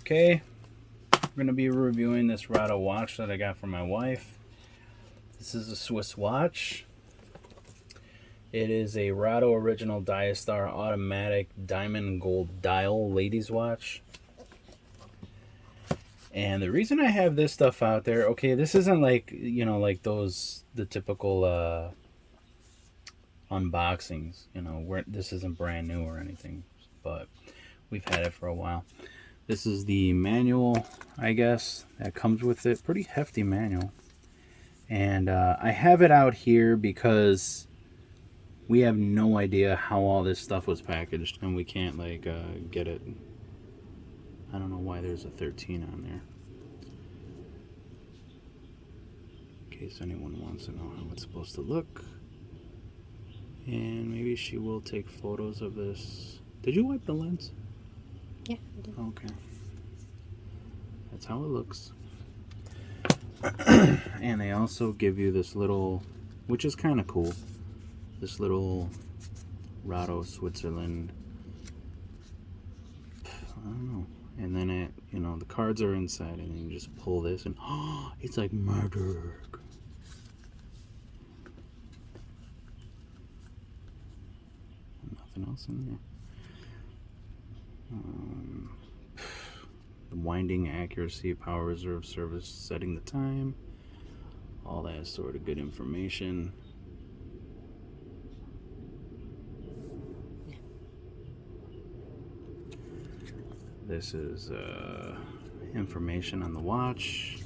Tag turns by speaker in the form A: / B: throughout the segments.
A: Okay, we're going to be reviewing this RADO watch that I got from my wife. This is a Swiss watch. It is a RADO original Diastar automatic diamond gold dial ladies watch. And the reason I have this stuff out there, okay, this isn't like, you know, like those, the typical unboxings, you know, where this isn't brand new or anything, but we've had it for a while. This is the manual, I guess, that comes with it. Pretty hefty manual. And I have it out here because we have no idea how all this stuff was packaged, and we can't, like, get it. I don't know why there's a 13 on there. In case anyone wants to know how it's supposed to look. And maybe she will take photos of this. Did you wipe the lens?
B: Yeah, I did.
A: Okay. That's how it looks. And they also give you this little, which is kind of cool, this little RADO Switzerland, I don't know. And then it, you know, the cards are inside, and then you just pull this, and oh, it's like murder. Nothing else in there. The winding accuracy, power reserve service, setting the time, all that sort of good information. This is information on the watch,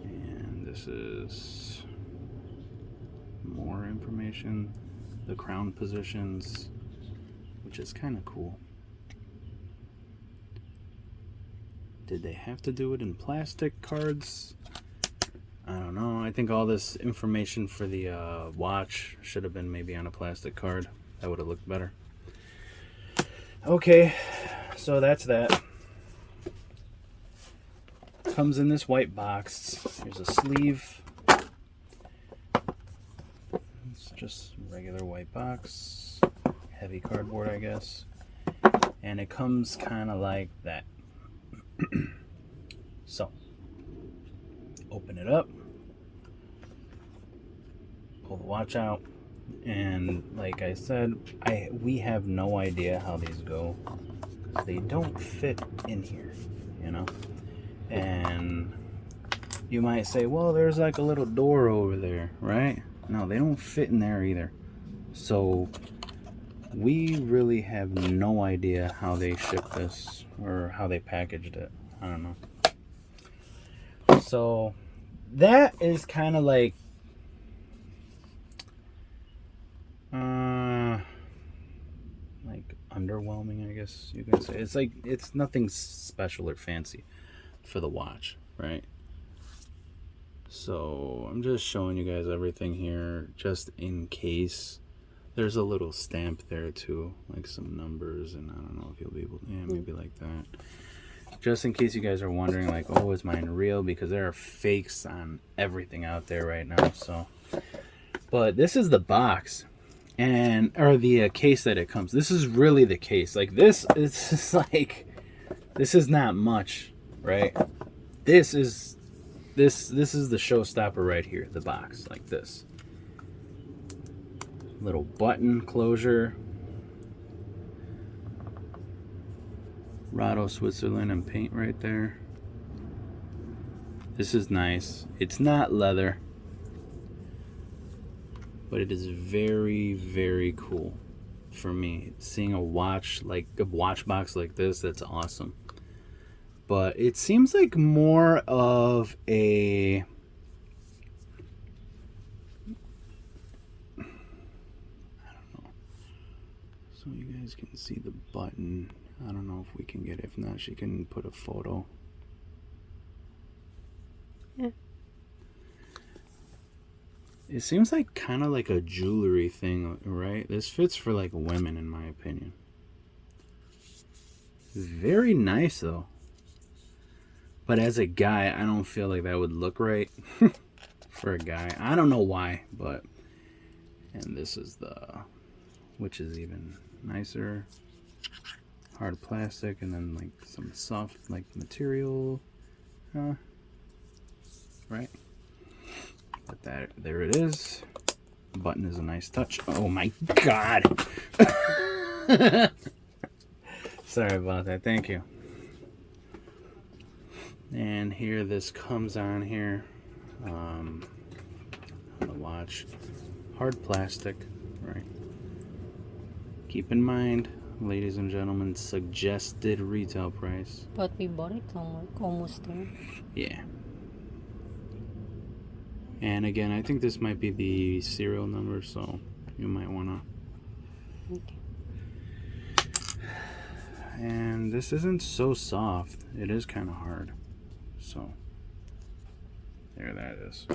A: and this is more information, the crown positions, which is kind of cool. Did they have to do it in plastic cards? I don't know. I think all this information for the watch should have been maybe on a plastic card. That would have looked better. Okay, so that's that. Comes in this white box. Here's a sleeve. It's just a regular white box. Heavy cardboard, I guess. And it comes kind of like that. So, open it up. Pull the watch out. And like I said, we have no idea how these go, because they don't fit in here, you know. And you might say, well, there's like a little door over there, right? No, they don't fit in there either. So we really have no idea how they shipped this or how they packaged it. I don't know. So that is kind of like underwhelming, I guess you can say. It's like, it's nothing special or fancy for the watch, right? So I'm just showing you guys everything here just in case. There's a little stamp there too, like some numbers, and I don't know if you'll be able to, yeah, maybe like that. Just in case you guys are wondering, like, oh, is mine real? Because there are fakes on everything out there right now. So, but this is the box, and or the case that it comes. This is really the case. Like this, it's just like, this is not much, right? This is the showstopper right here. The box, like this. Little button closure. RADO Switzerland and paint right there. This is nice. It's not leather, but it is very, very cool for me. Seeing a watch, like a watch box like this, that's awesome. But it seems like more of a, so you guys can see the button. I don't know if we can get it. If not, she can put a photo.
B: Yeah.
A: It seems like kind of like a jewelry thing, right? This fits for like women, in my opinion. Very nice though. But as a guy, I don't feel like that would look right for a guy. I don't know why, but. And this is the, which is even nicer. hard plastic, and then like some soft like material, right? But there it is. The button is a nice touch. Oh my god! Sorry about that. Thank you. And here this comes on here. On the watch. Hard plastic, right? Keep in mind, ladies and gentlemen, suggested retail price.
B: But we bought it almost there.
A: Yeah. And again, I think this might be the serial number, so you might want to.
B: Okay.
A: And this isn't so soft. It is kind of hard. So, there that is.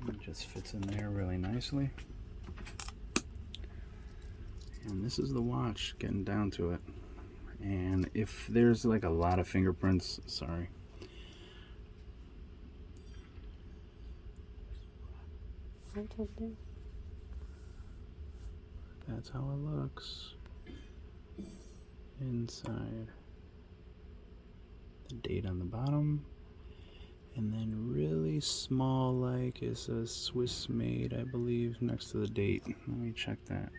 A: It just fits in there really nicely. And this is the watch, getting down to it. And if there's like a lot of fingerprints, sorry.
B: Right up there.
A: That's how it looks inside. The date on the bottom, and then really small, like it says Swiss made, I believe, next to the date. Let me check that.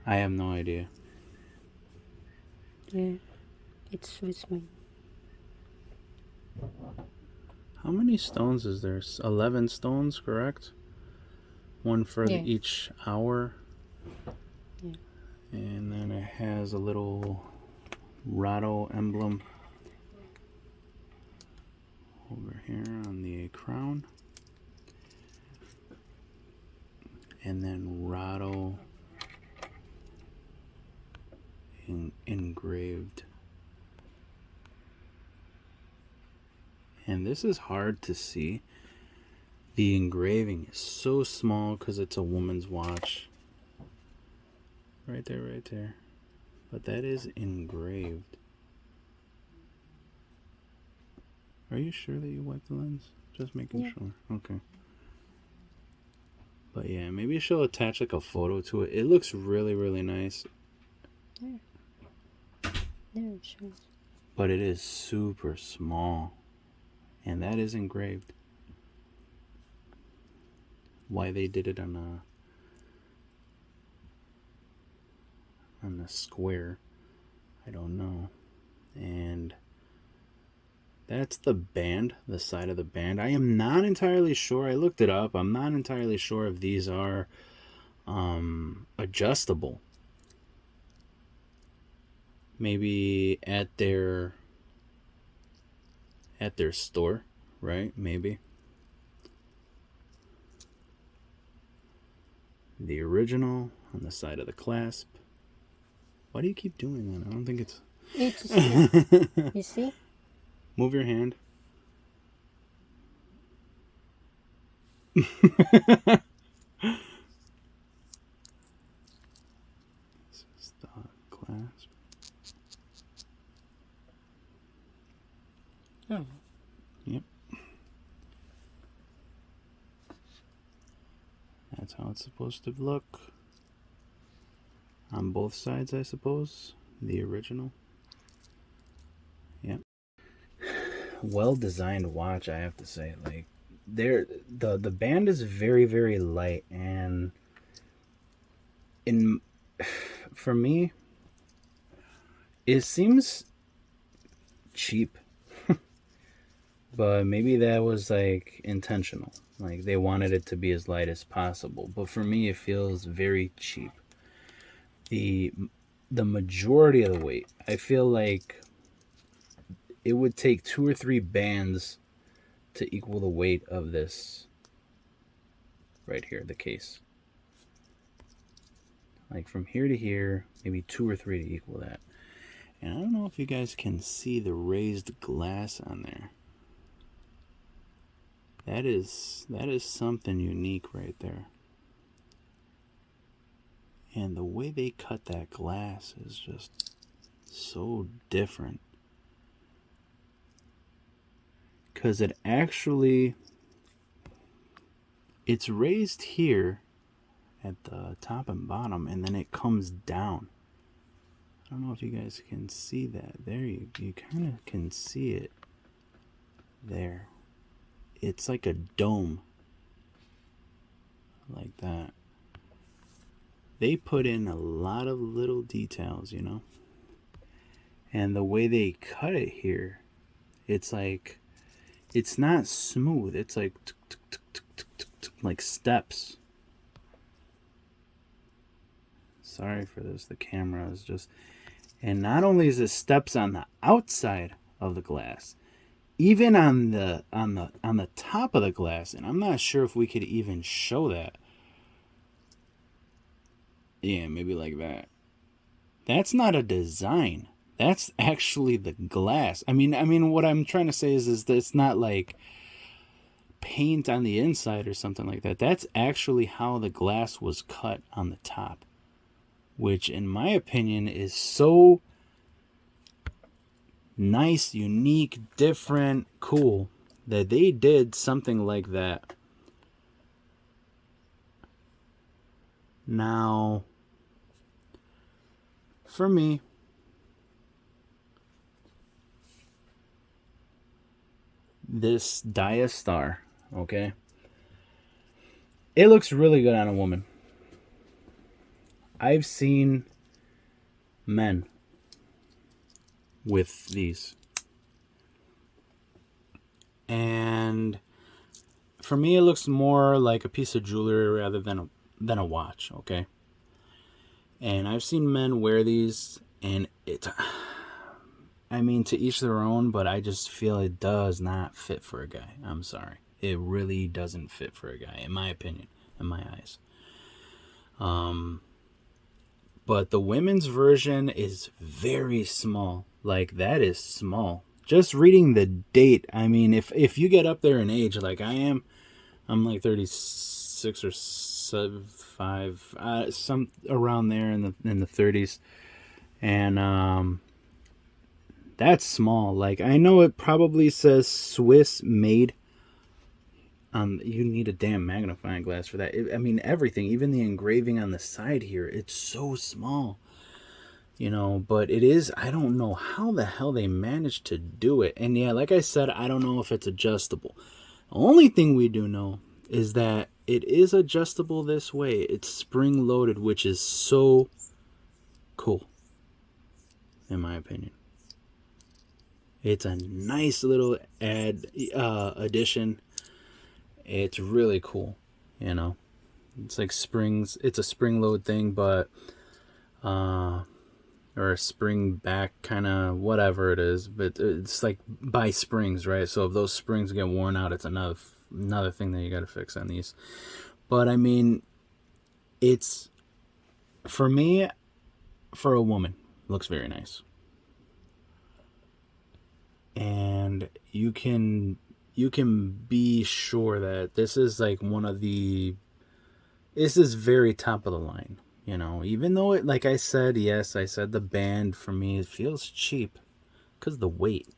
A: I have no idea.
B: Yeah, it's Swiss made.
A: How many stones is there? 11 stones, correct? One for
B: Yeah.
A: each hour.
B: Yeah.
A: And then it has a little RADO emblem over here on the crown. And then RADO engraved. And this is hard to see. The engraving is so small because it's a woman's watch. Right there, right there. But that is engraved. Are you sure that you wiped the lens? Just making sure. Okay. But yeah, maybe she'll attach like a photo to it. It looks really, really nice.
B: There. There it shows.
A: But it is super small. And that is engraved. Why they did it on a square, I don't know. And that's the band, the side of the band. I am not entirely sure. I looked it up. I'm not entirely sure if these are adjustable. Maybe at their store, right? Maybe. The original on the side of the clasp. Why do you keep doing that? I don't think it's...
B: You see?
A: Move your hand. This is the clasp.
B: Oh.
A: Yep. That's how it's supposed to look. On both sides, I suppose. The original. Yep. Well designed watch, I have to say. Like, the band is very, very light, and for me, it seems cheap. But maybe that was like intentional. Like they wanted it to be as light as possible. But for me, it feels very cheap. The majority of the weight, I feel like it would take 2 or 3 bands to equal the weight of this right here, the case. Like from here to here, maybe 2 or 3 to equal that. And I don't know if you guys can see the raised glass on there. That is something unique right there. And the way they cut that glass is just so different. Because it's raised here, at the top and bottom, and then it comes down. I don't know if you guys can see that. There, you kind of can see it there. It's like a dome, like that. They put in a lot of little details, you know. And the way they cut it here, it's like, it's not smooth. It's like like steps. Sorry for this. The camera is just, and not only is it steps on the outside of the glass, even on the top of the glass, and I'm not sure if we could even show that. Yeah, maybe like that. That's not a design. That's actually the glass. I mean, what I'm trying to say is that it's not like paint on the inside or something like that. That's actually how the glass was cut on the top, which, in my opinion, is so nice, unique, different, cool that they did something like that. Now, for me, this Diastar, okay, it looks really good on a woman. I've seen men with these, and for me it looks more like a piece of jewelry rather than a watch, okay? And I've seen men wear these, and I mean, to each their own, but I just feel it does not fit for a guy. I'm sorry. It really doesn't fit for a guy, in my opinion, in my eyes. But the women's version is very small. Like, that is small. Just reading the date, I mean, if you get up there in age like I am, I'm like 36 or 5, some around there in the 30s, and that's small. Like, I know it probably says Swiss made. You need a damn magnifying glass for that. I mean, everything, even the engraving on the side here, it's so small, you know. But it is. I don't know how the hell they managed to do it. And yeah, like I said, I don't know if it's adjustable. The only thing we do know is that it is adjustable this way. It's spring loaded, which is so cool, in my opinion. It's a nice little addition. It's really cool, you know. It's like springs. It's a spring load thing, but or a spring back kind of whatever it is. But it's like by springs, right? So if those springs get worn out, it's another thing that you got to fix on these. But I mean, it's, for me, for a woman, looks very nice, and you can be sure that this is like this is very top of the line, you know. Even though it, like I said, yes, I said the band for me, it feels cheap because of the weight.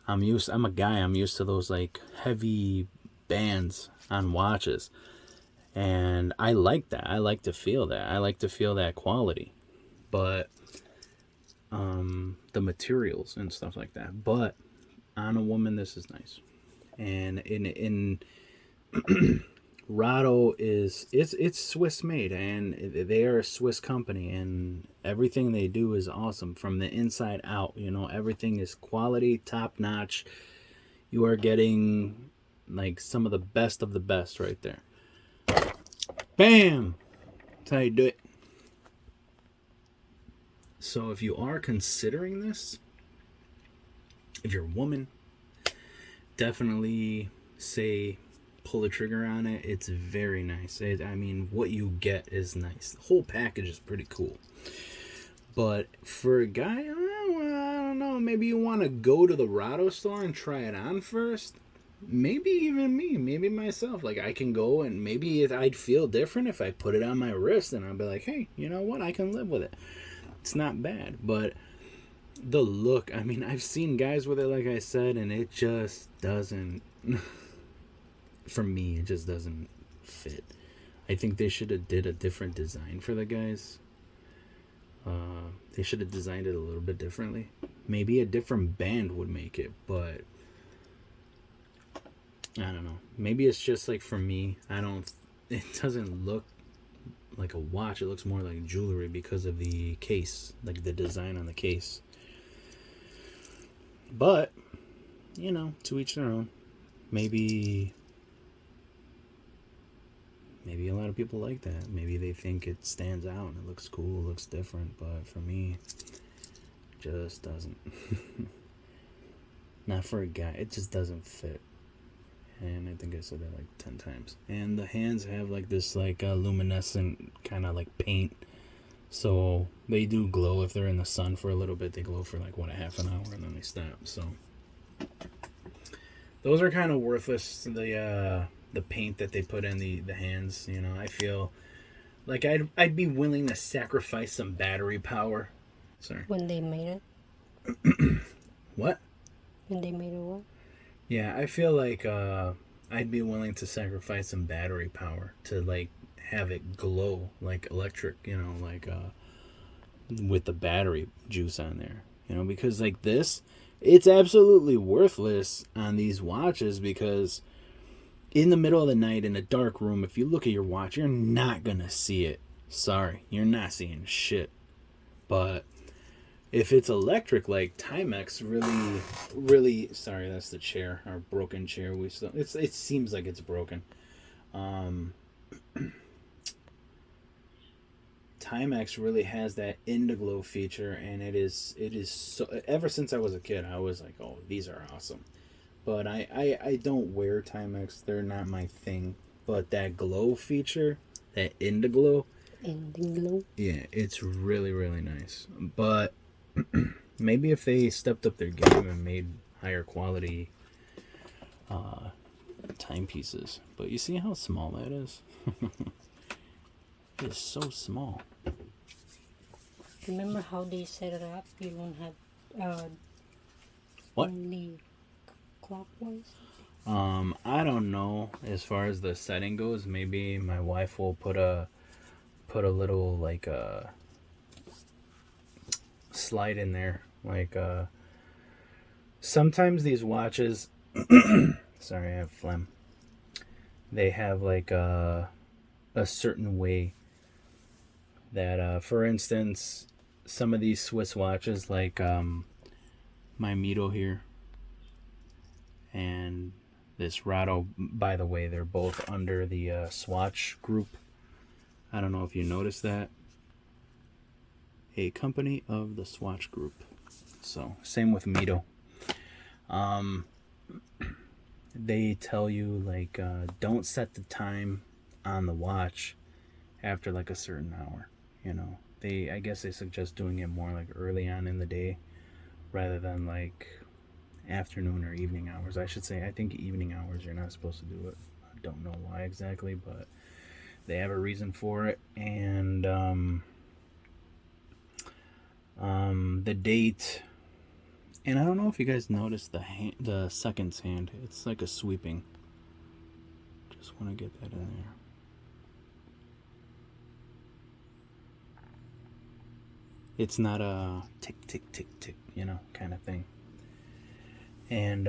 A: I'm a guy, I'm used to those like heavy bands on watches, and I like that. I like to feel that. I like to feel that quality. But the materials and stuff like that. But on a woman, this is nice. And in RADO it's Swiss made, and they are a Swiss company, and everything they do is awesome from the inside out. You know, everything is quality, top notch. You are getting like some of the best right there. Bam! That's how you do it. So if you are considering this, if you're a woman, definitely say pull the trigger on it. It's very nice. I mean, what you get is nice. The whole package is pretty cool. But for a guy, I don't know. Maybe you want to go to the RADO store and try it on first. Maybe even me, maybe myself. Like, I can go, and maybe I'd feel different if I put it on my wrist, and I'd be like, hey, you know what? I can live with it. It's not bad. But the look, I mean, I've seen guys with it, like I said, and it just doesn't, for me, it just doesn't fit. I think they should have did a different design for the guys. They should have designed it a little bit differently. Maybe a different band would make it, but I don't know. Maybe it's just like for me, I don't. It doesn't look like a watch. It looks more like jewelry because of the case, like the design on the case. But you know, to each their own. Maybe a lot of people like that. Maybe they think it stands out and it looks cool, it looks different. But for me, it just doesn't. Not for a guy. It just doesn't fit. And I think I said that like 10 times. And the hands have like this like luminescent kind of like paint. So they do glow if they're in the sun for a little bit. They glow for like what, a half an hour and then they stop. So those are kind of worthless. The paint that they put in the hands, you know, I feel like I'd be willing to sacrifice some battery power. Sorry.
B: When they made it?
A: What?
B: When they made it what?
A: Yeah, I feel like I'd be willing to sacrifice some battery power to like have it glow like electric, you know, like with the battery juice on there, you know, because like this, it's absolutely worthless on these watches because in the middle of the night in a dark room, if you look at your watch, you're not gonna see it. Sorry, you're not seeing shit. But if it's electric, like Timex, really, sorry, that's the chair, our broken chair. It seems like it's broken. Timex really has that Indiglow feature, and it is so. Ever since I was a kid, I was like, oh, these are awesome. But I don't wear Timex; they're not my thing. But that glow feature, that Indiglow, yeah, it's really nice. But maybe if they stepped up their game and made higher quality timepieces. But you see how small that is? It is so small.
B: Remember how they set it up? You don't have
A: What?
B: only clockwise?
A: I don't know as far as the setting goes. Maybe my wife will put a little like a slide in there. Like sometimes these watches sorry, I have phlegm. They have like a certain way that for instance, some of these Swiss watches like my Mito here and this RADO, by the way, they're both under the Swatch group. I don't know if you noticed that. A company of the Swatch group. So, same with Mito. They tell you, like, don't set the time on the watch after, like, a certain hour. You know, I guess they suggest doing it more, like, early on in the day rather than, like, afternoon or evening hours. I should say, I think evening hours you're not supposed to do it. I don't know why exactly, but they have a reason for it. And the date, and I don't know if you guys noticed the seconds hand. It's like a sweeping. Just want to get that in there. It's not a tick tick tick tick, you know, kind of thing. And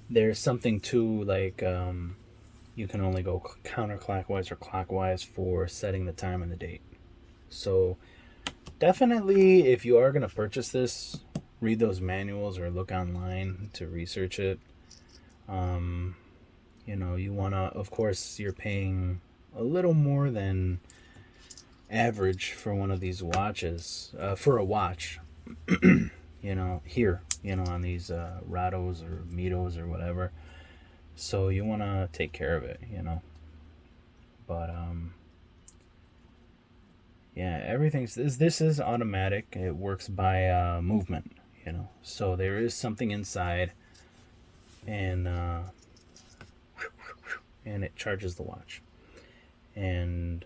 A: there's something too, like you can only go counterclockwise or clockwise for setting the time and the date. So definitely, if you are going to purchase this, read those manuals or look online to research it. You know, you want to, of course, you're paying a little more than average for one of these watches, for a watch, you know, here, you know, on these RADOs or Mitos or whatever. So you want to take care of it, you know. But yeah, this is automatic. It works by movement, you know. So there is something inside, and it charges the watch. And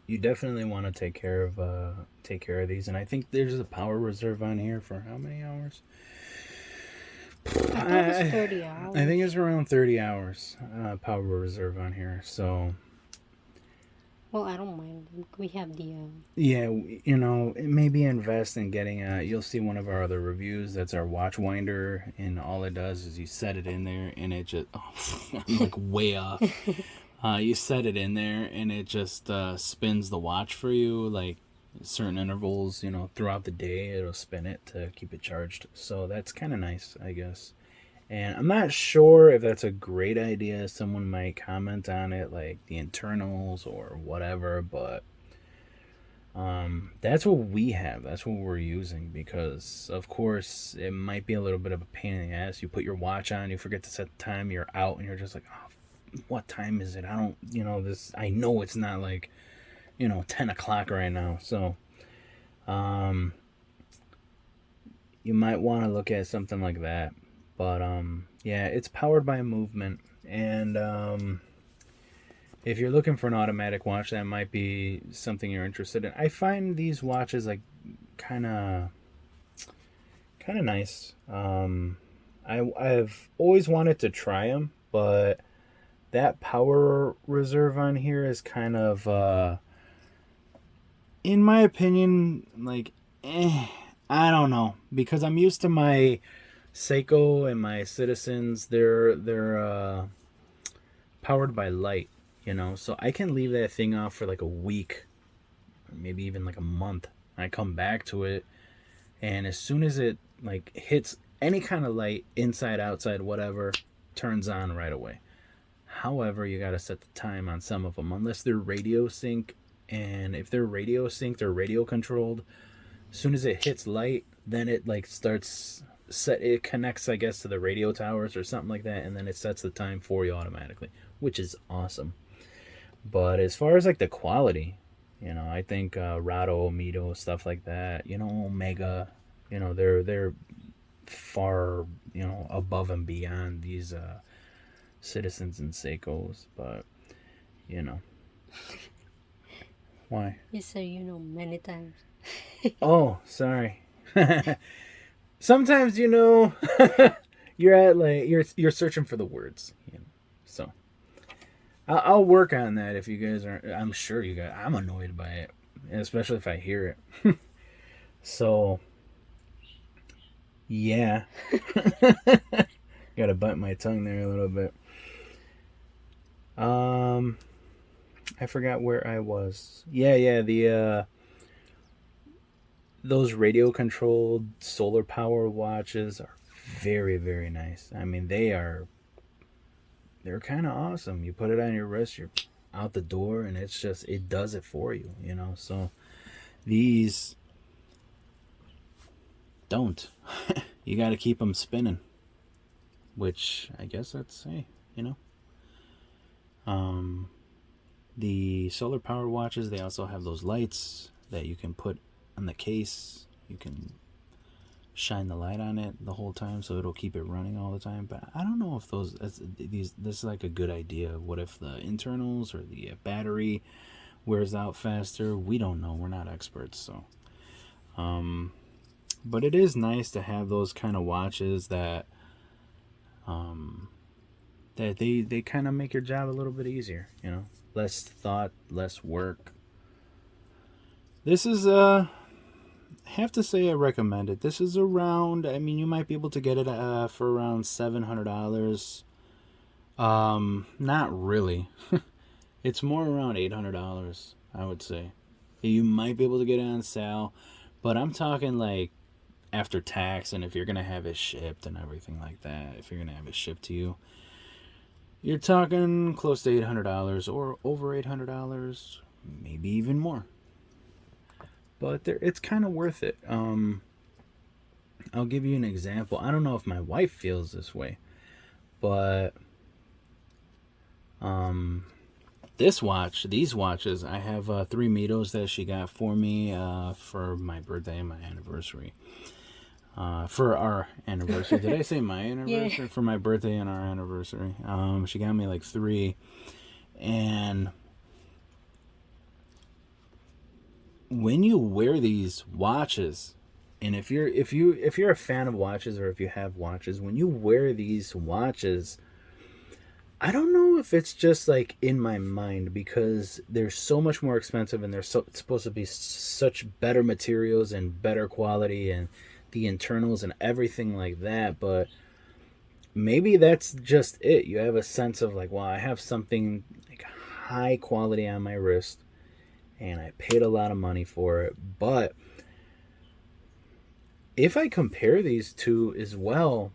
A: you definitely want to take care of these. And I think there's a power reserve on here for how many hours?
B: I thought it's 30
A: I think
B: hours.
A: it's around 30 hours power reserve on here. So
B: Well, I don't mind. We have the
A: yeah, you know, maybe invest in getting a. You'll see one of our other reviews. That's our watch winder, and all it does is you set it in there, and it just I'm like way off. You set it in there, and it just spins the watch for you, like certain intervals. You know, throughout the day, it'll spin it to keep it charged. So that's kind of nice, I guess. And I'm not sure if that's a great idea. Someone might comment on it, like the internals or whatever, but that's what we have. That's what we're using because, of course, it might be a little bit of a pain in the ass. You put your watch on, you forget to set the time, you're out, and you're just like, oh, what time is it? I don't, you know, this, I know it's not like, 10 o'clock right now. So, um, you might want to look at something like that. But, yeah, it's powered by movement. And, if you're looking for an automatic watch, that might be something you're interested in. I find these watches like kind of nice. I've always wanted to try them, but that power reserve on here is kind of, in my opinion, like, I don't know, because I'm used to my Seiko and my Citizens. They're powered by light, so I can leave that thing off for like a week, or maybe even like a month. I come back to it, and as soon as it like hits any kind of light, inside, outside, whatever, turns on right away. However, you got to set the time on some of them, unless they're radio sync. And if they're radio synced or radio controlled, as soon as it hits light, then it like starts set. It connects, I guess, to the radio towers or something like that, and then it sets the time for you automatically, which is awesome. But as far as like the quality, I think RADO, Mito, stuff like that, Omega, they're far, above and beyond these Citizens and Seikos. But you know, why?
B: you say many times.
A: Oh, sorry. Sometimes you're at like you're searching for the words, so I'll work on that. If you guys aren't, I'm sure you guys, I'm annoyed by it, especially if I hear it. So yeah. Gotta bite my tongue there a little bit. I forgot where I was. Yeah, the those radio controlled solar power watches are very, very nice. I mean, they're kind of awesome. You put it on your wrist, you're out the door, and it does it for you, So these don't. You got to keep them spinning, which I guess that's, hey, the solar power watches, they also have those lights that you can put on the case. You can shine the light on it the whole time, so it'll keep it running all the time. But I don't know if this is like a good idea. What if the internals or the battery wears out faster? We don't know. We're not experts, so. But it is nice to have those kind of watches that they kind of make your job a little bit easier. Less thought, less work. This is have to say I recommend it. This is around, I mean, you might be able to get it for around $700. Not really. It's more around $800, I would say. You might be able to get it on sale, but I'm talking like after tax, and if you're gonna have it shipped and everything like that, if you're gonna have it shipped to you, you're talking close to $800 or over $800, maybe even more. But it's kind of worth it. I'll give you an example. I don't know if my wife feels this way, but these watches, I have 3 Mitos that she got for me for my birthday and my anniversary. For our anniversary. Did I say my anniversary?
B: Yeah.
A: For my birthday and our anniversary. She got me like 3, and when you wear these watches, and if you're a fan of watches, or if you have watches, when you wear these watches, I don't know if it's just like in my mind, because they're so much more expensive, and they're supposed to be such better materials and better quality, and the internals and everything like that. But maybe that's just it. You have a sense of like, well, I have something like high quality on my wrist, and I paid a lot of money for it. But if I compare these two as well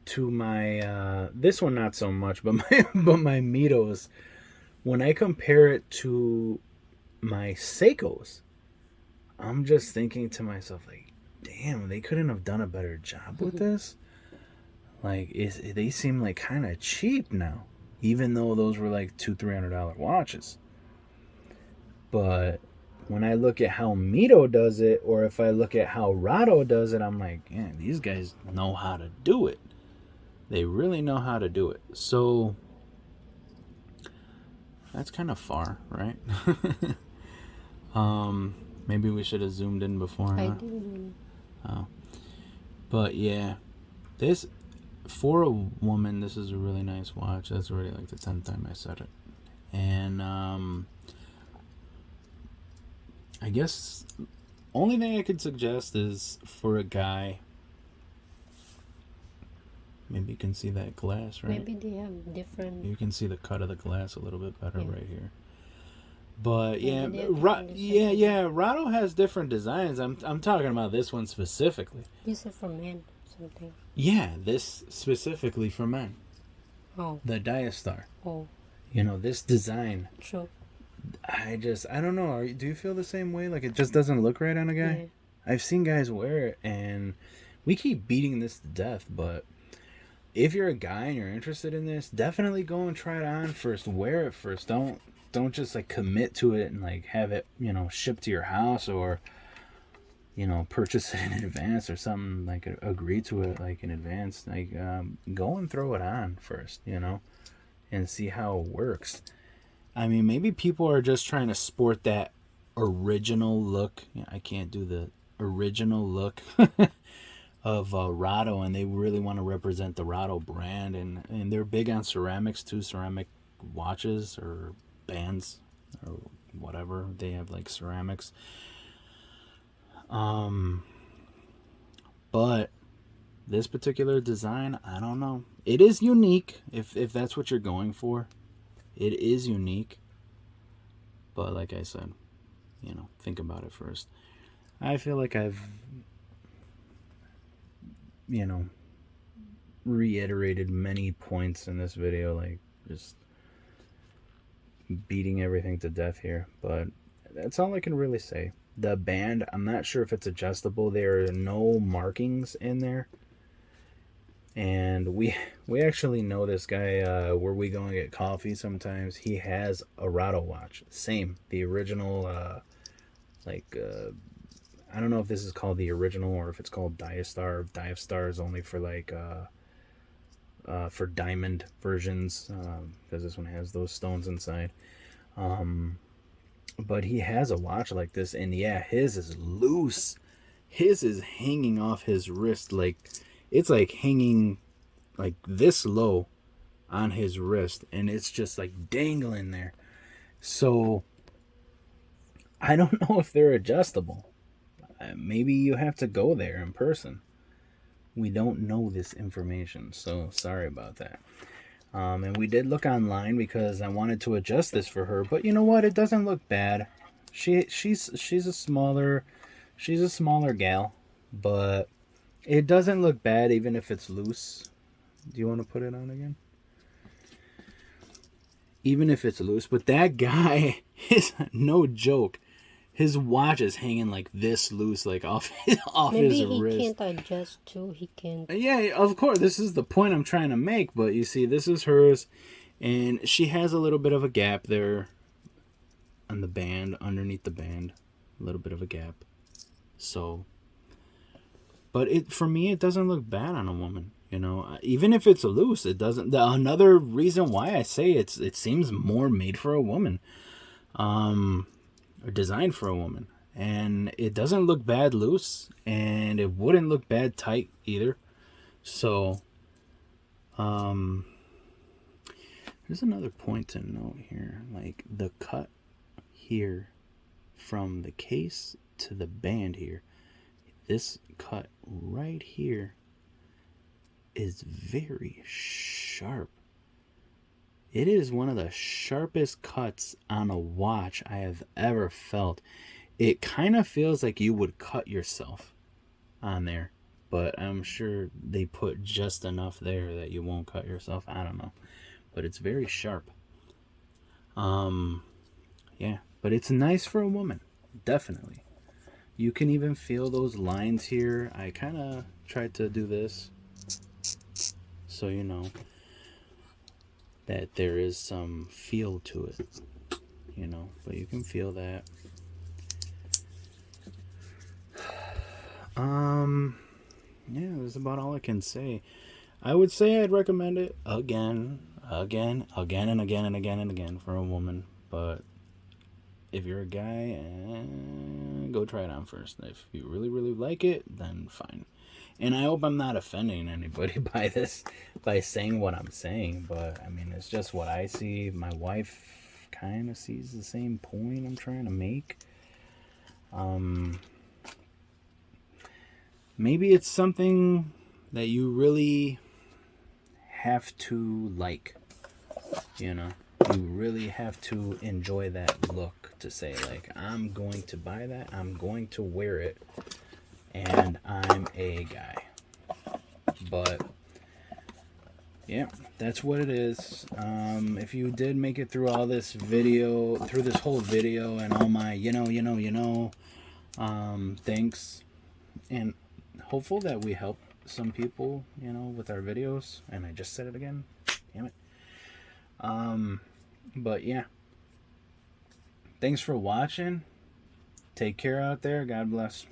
A: to my this one, not so much, but my Mitos, when I compare it to my Seikos, I'm just thinking to myself like, damn, they couldn't have done a better job with this. Like, they seem like kind of cheap now, even though those were like $200-300 watches. But when I look at how Mito does it, or if I look at how RADO does it, I'm like, yeah, these guys know how to do it. They really know how to do it. So that's kind of far, right? Maybe we should have zoomed in before.
B: I
A: Huh?
B: didn't.
A: Oh. But yeah, this, for a woman, this is a really nice watch. That's already like the 10th time I said it. And I guess only thing I could suggest is for a guy, maybe you can see that glass, right?
B: Maybe they have different.
A: You can see the cut of the glass a little bit better right here. But
B: Yeah,
A: yeah, Rado has different designs. I'm talking about this one specifically.
B: This is for men, something.
A: Yeah, this specifically for men.
B: Oh.
A: The Diastar.
B: Oh.
A: You know, this design.
B: True.
A: I don't know. Do you feel the same way? Like, it just doesn't look right on a guy?
B: Yeah.
A: I've seen guys wear it, and we keep beating this to death, but if you're a guy and you're interested in this, definitely go and try it on first. Wear it first. Don't just like commit to it and like have it, you know, shipped to your house, or, you know, purchase it in advance or something, like agree to it like in advance. Like, go and throw it on first, you know, and see how it works. I mean, maybe people are just trying to sport that original look. Yeah, I can't do the original look of RADO, and they really want to represent the RADO brand, and they're big on ceramics too, ceramic watches or bands or whatever. They have like ceramics. But this particular design, I don't know. It is unique if that's what you're going for. It is unique. But like I said, you know, think about it first. I feel like I've, you know, reiterated many points in this video, like just beating everything to death here, but that's all I can really say. The band, I'm not sure if it's adjustable. There are no markings in there, and we actually know this guy where we go and get coffee sometimes. He has a RADO watch, same, the original, I don't know if this is called the original or if it's called Diastar. Diastar is only for like for diamond versions, because this one has those stones inside. But he has a watch like this, and yeah, his is loose. His is hanging off his wrist, like it's like hanging like this low on his wrist, and it's just like dangling there. So I don't know if they're adjustable. Maybe you have to go there in person. We don't know this information, so sorry about that. And we did look online because I wanted to adjust this for her, but you know what? It doesn't look bad. She's a smaller gal, but it doesn't look bad even if it's loose. Do you want to put it on again? Even if it's loose, but that guy is no joke. His watch is hanging like this loose, like off his wrist.
B: Maybe he can't adjust too. He can't.
A: Yeah, of course. This is the point I'm trying to make. But you see, this is hers, and she has a little bit of a gap there on the band, underneath the band, a little bit of a gap. So, but for me, it doesn't look bad on a woman. You know, even if it's loose, it doesn't. Another reason why I say it seems more made for a woman. Or designed for a woman. and it doesn't look bad loose, and it wouldn't look bad tight either. So there's another point to note here, like the cut here from the case to the band here, this cut right here is very sharp. It is one of the sharpest cuts on a watch I have ever felt. It kind of feels like you would cut yourself on there, but I'm sure they put just enough there that you won't cut yourself. I don't know, but it's very sharp. Yeah, but it's nice for a woman, definitely. You can even feel those lines here. I kind of tried to do this so you know that there is some feel to it, but you can feel that. Yeah, that's about all I can say. I would say I'd recommend it again, and again and again and again for a woman. But if you're a guy, go try it on first. If you really, really like it, then fine. And I hope I'm not offending anybody by this, by saying what I'm saying. But, I mean, it's just what I see. My wife kind of sees the same point I'm trying to make. Maybe it's something that you really have to like, you really have to enjoy that look to say, like, I'm going to buy that, I'm going to wear it, and I'm a guy. But yeah, that's what it is. If you did make it through all this video, through this whole video, and all my thanks, and hopeful that we help some people, with our videos. And I just said it again, damn it. But yeah, thanks for watching. Take care out there. God bless.